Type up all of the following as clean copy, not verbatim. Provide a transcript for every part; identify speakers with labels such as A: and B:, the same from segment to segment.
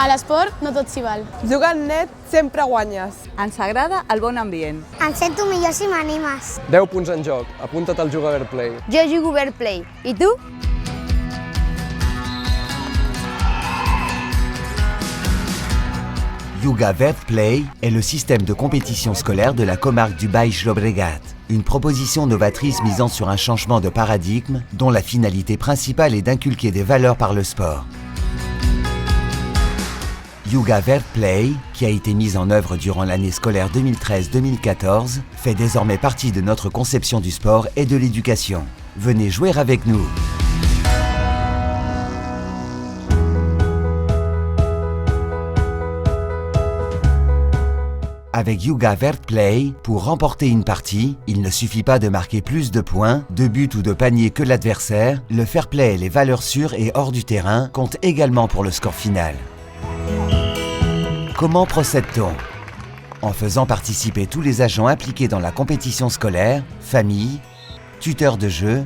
A: A l'esport no tot s'hi val.
B: Jugant net sempre guanyes.
C: Ens agrada el bon ambient.
D: Em sento millor si m'animes.
E: 10 punts en joc. Apunta't al Juga Fair Play.
F: Jo jugo Fair Play. I tu?
G: Juga Fair Play est le système de compétition scolaire de la comarque du Baix Llobregat. Une proposition novatrice misant sur un changement de paradigme dont la finalité principale est d'inculquer des valeurs par le sport. Juga Fair Play, qui a été mise en œuvre durant l'année scolaire 2013-2014, fait désormais partie de notre conception du sport et de l'éducation. Venez jouer avec nous. Avec Juga Fair Play, pour remporter une partie, il ne suffit pas de marquer plus de points, de buts ou de paniers que l'adversaire. Le fair play et les valeurs sûres et hors du terrain comptent également pour le score final. Comment procède-t-on? En faisant participer tous les agents impliqués dans la compétition scolaire, familles, tuteurs de jeu,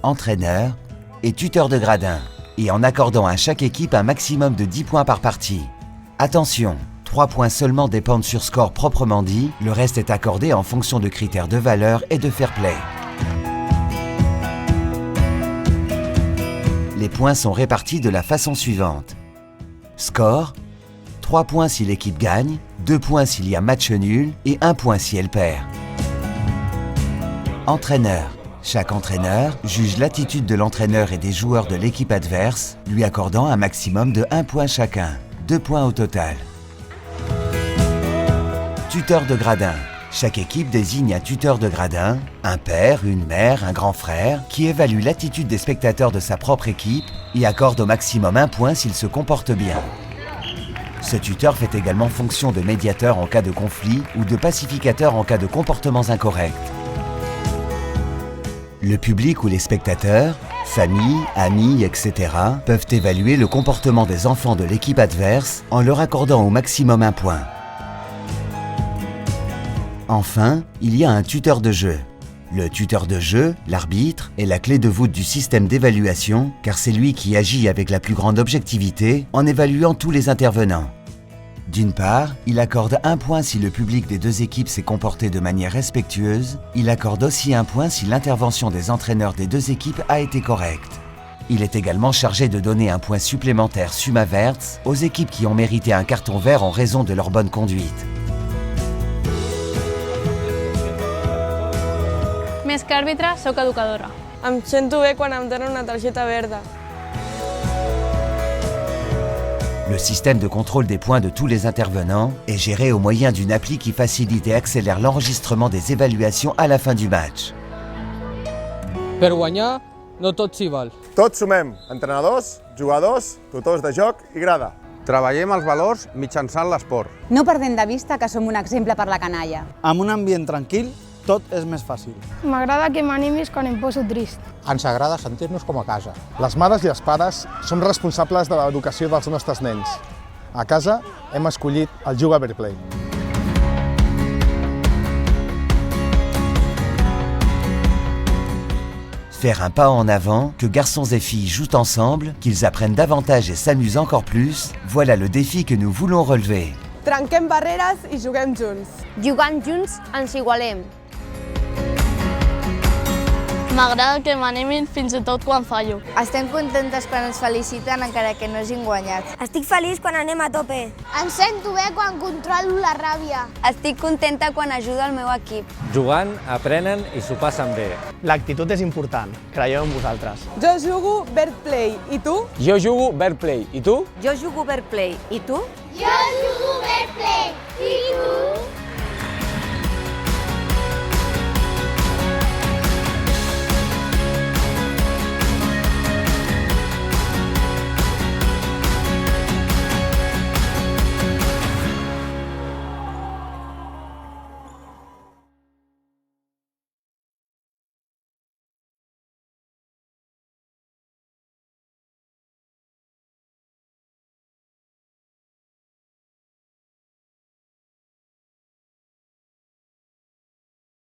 G: entraîneurs et tuteurs de gradins, et en accordant à chaque équipe un maximum de 10 points par partie. Attention! 3 points seulement dépendent sur score proprement dit, le reste est accordé en fonction de critères de valeur et de fair play. Les points sont répartis de la façon suivante. Score, 3 points si l'équipe gagne, 2 points s'il y a match nul et 1 point si elle perd. Entraîneur. Chaque entraîneur juge l'attitude de l'entraîneur et des joueurs de l'équipe adverse, lui accordant un maximum de 1 point chacun, 2 points au total. Tuteur de gradin. Chaque équipe désigne un tuteur de gradin, un père, une mère, un grand frère, qui évalue l'attitude des spectateurs de sa propre équipe et accorde au maximum 1 point s'ils se comportent bien. Ce tuteur fait également fonction de médiateur en cas de conflit ou de pacificateur en cas de comportements incorrects. Le public ou les spectateurs, familles, amis, etc. peuvent évaluer le comportement des enfants de l'équipe adverse en leur accordant au maximum 1 point. Enfin, il y a un tuteur de jeu. Le tuteur de jeu, l'arbitre, est la clé de voûte du système d'évaluation car c'est lui qui agit avec la plus grande objectivité en évaluant tous les intervenants. D'une part, il accorde 1 point si le public des deux équipes s'est comporté de manière respectueuse. Il accorde aussi 1 point si l'intervention des entraîneurs des deux équipes a été correcte. Il est également chargé de donner un point supplémentaire summa verts aux équipes qui ont mérité un carton vert en raison de leur bonne conduite.
A: Més que àrbitre, soc educadora.
B: Em sento bé quan em donen una targeta verda.
G: Le système de contrôle des points de tous les intervenants est géré au moyen d'une appli qui facilite et accélère l'enregistrement des évaluations à la fin du match.
E: Per guanyar, no tot s'hi val.
H: Tots sumem, entrenadors, jugadors, tutors de joc i grada.
I: Treballem els valors mitjançant l'esport.
C: No perdem de vista que som un exemple per la canalla.
J: Amb un ambient tranquil, tot és més fàcil.
A: M'agrada que m'animis quan em poso trist.
K: Ens agrada sentir-nos com a casa.
H: Les mares i els pares som responsables de l'educació dels nostres nens. A casa hem escollit el Juga Fair Play.
G: Faire un pas en avant, que garçons et filles jouent ensemble, qu'ils apprennent davantage et s'amusent encore plus, voilà le défi que nous voulons relever.
B: Trenquem barreres i juguem junts.
F: Jugant junts ens igualem.
A: M'agrada que m'animin fins i tot quan fallo.
D: Estem contentes quan ens feliciten encara que no hagin guanyat.
L: Estic feliç quan anem a tope.
D: Em sento bé quan controlo la ràbia.
F: Estic contenta quan ajudo el meu equip.
M: Jugant, aprenen i s'ho passen bé.
J: L'actitud és important, creieu en vosaltres.
B: Jo jugo Fair Play. I tu?
E: Jo jugo Fair Play. I tu?
F: Jo jugo Fair Play. I tu?
D: Jo jugo Fair Play.